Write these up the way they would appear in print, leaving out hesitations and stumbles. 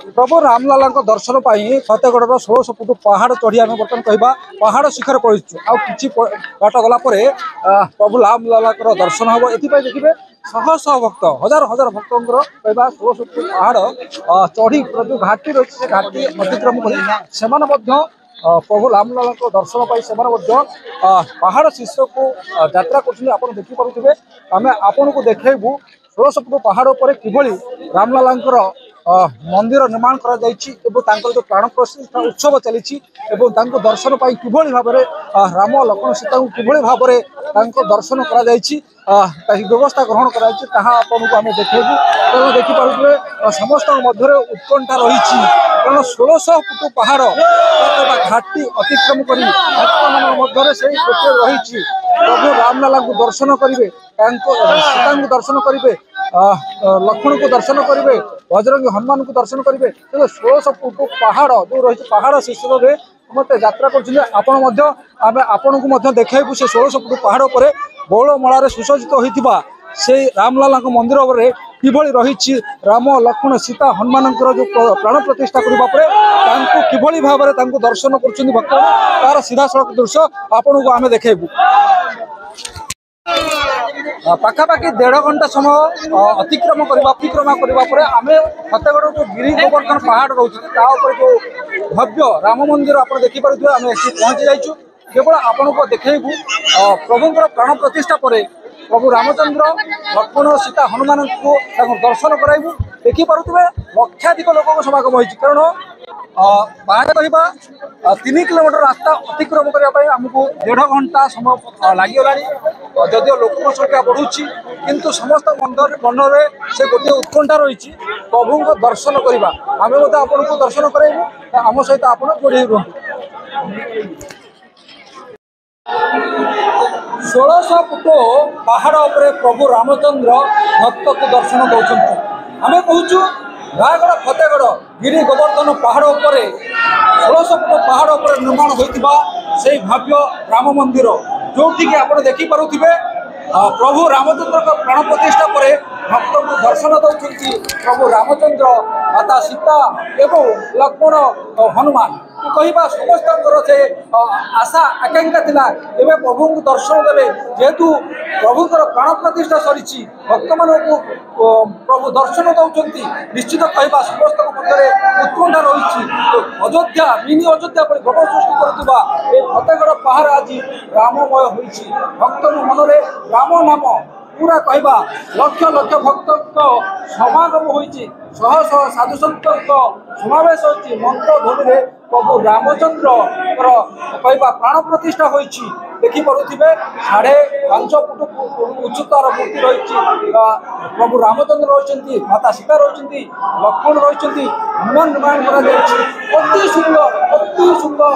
प्रभु रामलाला दर्शन पर फतेगढ़ 1600 फुट पहाड़ चढ़ी आम बर्तमान कह पहाड़ शिखर पहुंचु आ कि बाट गला प्रभु रामलाला दर्शन हम ये देखिए शह शह भक्त हजार हजार भक्तों कह 1600 फुट पहाड़ चढ़ी जो घाटी रही है घाटी अतिक्रम कर प्रभु रामलाला दर्शन पर पहाड़ शीर्ष को यात्रा कर देखिपे आम आपन को देखू 1600 फुट पहाड़ पर किभली रामलाला मंदिर निर्माण करा जो प्राण प्रतिष्ठा उत्सव चली दर्शन पाई किभली भाव में राम लक्ष्मण सीता को किभली भाव में दर्शन करा व्यवस्था ग्रहण करा आपको आम देखू तेणु देखिपे समस्त मध्य उत्कंठा रही कारण 1600 फुट पहाड़ घाटी अतिक्रम कर रही प्रभु रामलाला को दर्शन करेंगे सीता को दर्शन करेंगे लक्ष्मण को दर्शन करेंगे बजरंगी हनुमान को दर्शन करेंगे 1600 फुट पहाड़ जो रही पहाड़ शीर्षक में मत यात्रा करपन को देखू से 1600 फुट पहाड़ पर बौलमाल सुसज्जित होता से रामलाला मंदिर में किभली रही राम लक्ष्मण सीता हनुमान जो प्राण प्रतिष्ठा करने किभली भाव में दर्शन कर भक्त तार सीधा सड़क दृश्य आपन को आम देखू पाखापाखि 1.5 घंटा समय अतिक्रम करने आम फतेगढ़ जो गिरी गोवर्धन पहाड़ रोचे जो भव्य राम मंदिर आप देखिपे आम पहुंची जाइए केवल आपन को देखू प्रभुंर प्राण प्रतिष्ठा पर प्रभु रामचंद्र लक्ष्मण सीता हनुमान को दर्शन कराइबू देखिपे लक्षाधिक लोक समागम होती कारण बाहर कह 3 किलोमीटर रास्ता अतिक्रम करने आमको 1.5 घंटा समय लगिगला जदिव लोक संख्या बढ़ुची किंतु समस्त मन में से गोटे उत्कंठा रही प्रभु को दर्शन करवा आम आपन को दर्शन कराइबू आम सहित आप जोड़ी रुहतु 1600 फुट पहाड़ पर प्रभु रामचंद्र भक्त को दर्शन दौरान आम कहूँ रायगढ़ फतेगढ़ गिरी गोवर्धन पहाड़ पर 1600 फुट पहाड़ पर निर्माण होता से भव्य राम मंदिर जो आप देखिपे प्रभु रामचंद्र का प्राण प्रतिष्ठा पर भक्त को दर्शन दौरान प्रभु रामचंद्र माता सीता एवं लक्ष्मण हनुमान कहवा समस्त से आशा आकांक्षा थिला एवं प्रभु को दर्शन देवे जेहेतु प्रभुंर प्राण प्रतिष्ठा सरी भक्त मान प्रभु दर्शन दौरान निश्चित कहवा समस्त मध्य उत्कंठा रही अयोध्या मिनी अयोध्या पर गौरव सृष्टि करुवा फतेगढ़ पहाड़ आज राममय होती भक्त मन में राम नाम पूरा कहवा लक्ष लक्ष भक्त समागम होती शह शह साधुसंत समावेश होती मंत्र ध्वनि प्रभु रामचंद्र कहवा प्राण प्रतिष्ठा होती देखिपे 5.5 फुट उच्चतार मूर्ति रही प्रभु रामचंद्र रही माता सीता रही लक्ष्मण रही हनुमान निर्माण अति सुंदर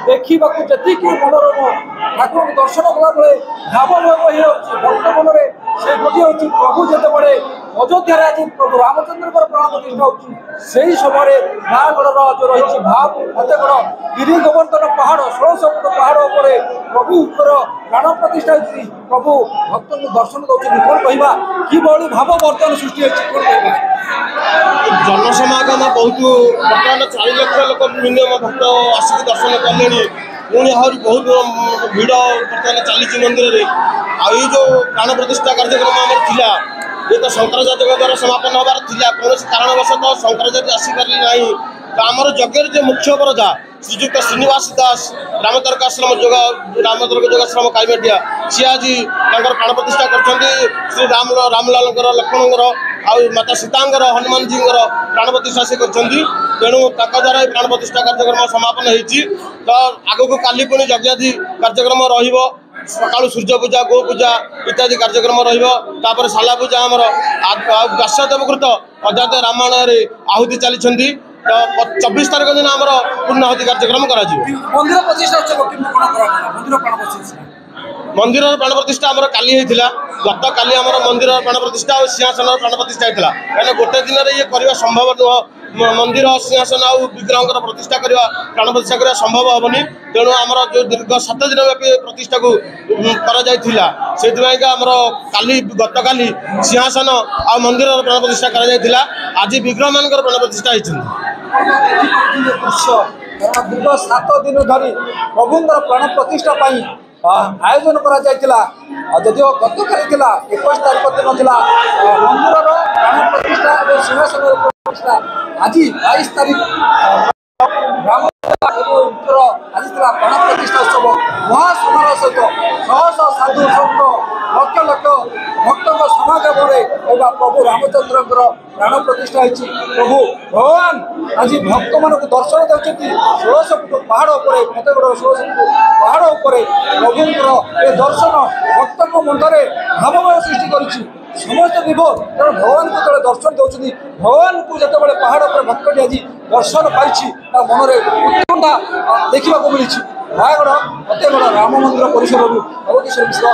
देखा जी मनोरम ठाकुर को दर्शन कला बेले भावमय हो भक्त मन में से गोटे हूँ प्रभु जितेबाला अयोध्या आज प्रभु रामचंद्र प्राण प्रतिष्ठा होती समय रायगढ़ जो रही भाव फतेगढ़ गिरी गोवर्धन पहाड़ 1600 फुट पहाड़ पर प्रभु प्राण प्रतिष्ठा होती प्रभु भक्त को दर्शन दौरान कौन कहवा कि भाव बर्तन सृष्टि होती जनसमागम बहुत बर्तमान 40 लाख लोक मिनिमम भक्त आसिक दर्शन कले पुणी आहरी बहुत भिड़ बर्तमान चली मंदिर में आई जो प्राण प्रतिष्ठा कार्यक्रम आम था ये तो शंकराचार्य द्वारा समापन होबार कौन कारणवशतः शंकराचार्य आसीपारे ना तो आमर यज्ञ जो मुख्य प्रजा श्रीजुक्त श्रीनिवास दास रामतर्काश्रम रामतर्क योगाश्रम काइमेटिया सी आज प्राण प्रतिष्ठा कर श्री रामलाल लक्ष्मण माता सीतांगर हनुमान जी प्राण प्रतिष्ठा से तेणु द्वारा प्राण प्रतिष्ठा कार्यक्रम समापन होती तो आगक काली पुणी यज्ञादि कार्यक्रम रका सूर्य पूजा गो पूजा इत्यादि कार्यक्रम रही शाला पूजा आमर व्यासदेवकृत अजात रामायण आहुति चली तो 24 तारीख दिन आमर पूर्णाहुति कार्यक्रम मंदिर प्रतिष्ठा मंदिर प्राण प्रतिष्ठा आमर काली होता गत काली आमर मंदिर प्राण प्रतिष्ठा और सिंहासन प्राण प्रतिष्ठा होता कहीं गोटे दिन में ये करवा संभव नुह मंदिर सिंहासन आउ विग्रह प्रतिष्ठा करवा प्राण प्रतिष्ठा करवा संभव हेनी तेणु आमर जो दीर्घ 7 दिन व्यापी प्रतिष्ठा को आमर काली गत काली सिंहासन आ मंदिर प्राण प्रतिष्ठा आज विग्रह मान प्राण प्रतिष्ठा होती। ଦୃଶ୍ୟ କାରଣ ଦୀର୍ଘ 7 ଦିନ ଧରି ପ୍ରଭୁଙ୍କର ପ୍ରାଣ ପ୍ରତିଷ୍ଠା ପାଇଁ ଆୟୋଜନ କରାଯାଇଥିଲା। ଯଦିଓ ଗତକାଲି ଥିଲା 21 ତାରିଖ ଦିନ ଥିଲା ମନ୍ଦିରର ପ୍ରାଣ ପ୍ରତିଷ୍ଠା ଏବଂ ସିଂହାସନର ପ୍ରତିଷ୍ଠା। ଆଜି 22 ତାରିଖ ଆଜି ଥିଲା ପ୍ରାଣ ପ୍ରତିଷ୍ଠା ଉତ୍ସବ। ମହାସମାରୋହ ସହିତ ଶହ ଶହ ସାଧୁ ସନ୍ଥ ଲକ୍ଷ ଲକ୍ଷ ଭକ୍ତଙ୍କ ସମାଗମରେ ଏବା ପ୍ରଭୁ ରାମଚନ୍ଦ୍ରଙ୍କର ପ୍ରାଣ ପ୍ରତିଷ୍ଠା ହୋଇଛି। ପ୍ରଭୁ ଭଗବାନ ଆଜି ଭକ୍ତମାନଙ୍କୁ ଦର୍ଶନ ଦେଉଛନ୍ତି। 1600 ଫୁଟ ପାହାଡ଼ ଉପରେ ଫତେଗଡ଼ର 1600 ଫୁଟ ପାହାଡ଼ ଉପରେ ପ୍ରଭୁଙ୍କର ଏ ଦର୍ଶନ ଭକ୍ତଙ୍କ ମନରେ ଭାବମୟ ସୃଷ୍ଟି କରିଛି। ସମସ୍ତେ ବିଭୋର ତେଣୁ ଭଗବାନଙ୍କୁ ଯେତେବେଳେ ଦର୍ଶନ ଦେଉଛନ୍ତି, ଭଗବାନଙ୍କୁ ଯେତେବେଳେ ପାହାଡ଼ ଉପରେ ଭକ୍ତଟି ଆଜି ଦର୍ଶନ ପାଇଛି ତା ମନରେ ଉତ୍କଣ୍ଠା ଦେଖିବାକୁ ମିଳିଛି। ନୟାଗଡ଼ ଫତେଗଡ଼ ରାମ ମନ୍ଦିର ପରିସରରୁ ଅବକିଶୋର ମିଶ୍ର।